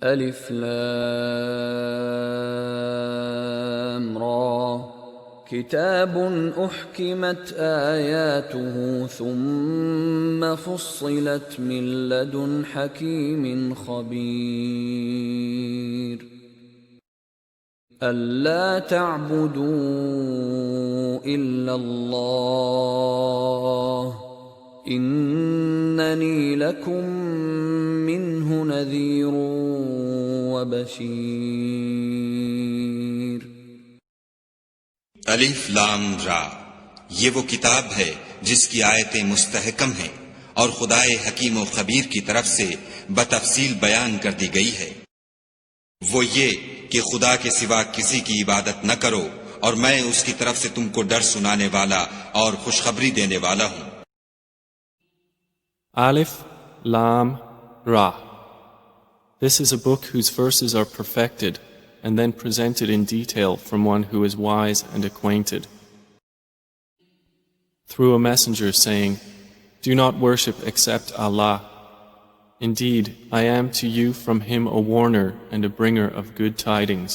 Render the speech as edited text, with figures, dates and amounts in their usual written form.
ألف لام را كتاب أحكمت آياته ثم فصلت من لدن حكيم خبير ألا تعبدوا إلا الله إنني لكم منه نذير وبشير الف لام را، یہ وہ کتاب ہے جس کی آیتیں مستحکم ہیں اور خدائے حکیم و خبیر کی طرف سے بتفصیل بیان کر دی گئی ہے۔ وہ یہ کہ خدا کے سوا کسی کی عبادت نہ کرو اور میں اس کی طرف سے تم کو ڈر سنانے والا اور خوشخبری دینے والا ہوں۔ Alif, Lam, Ra. This is a book whose verses are perfected and then presented in detail from one who is wise and acquainted. Through a messenger saying, "Do not worship except Allah. Indeed, I am to you from him a warner and a bringer of good tidings."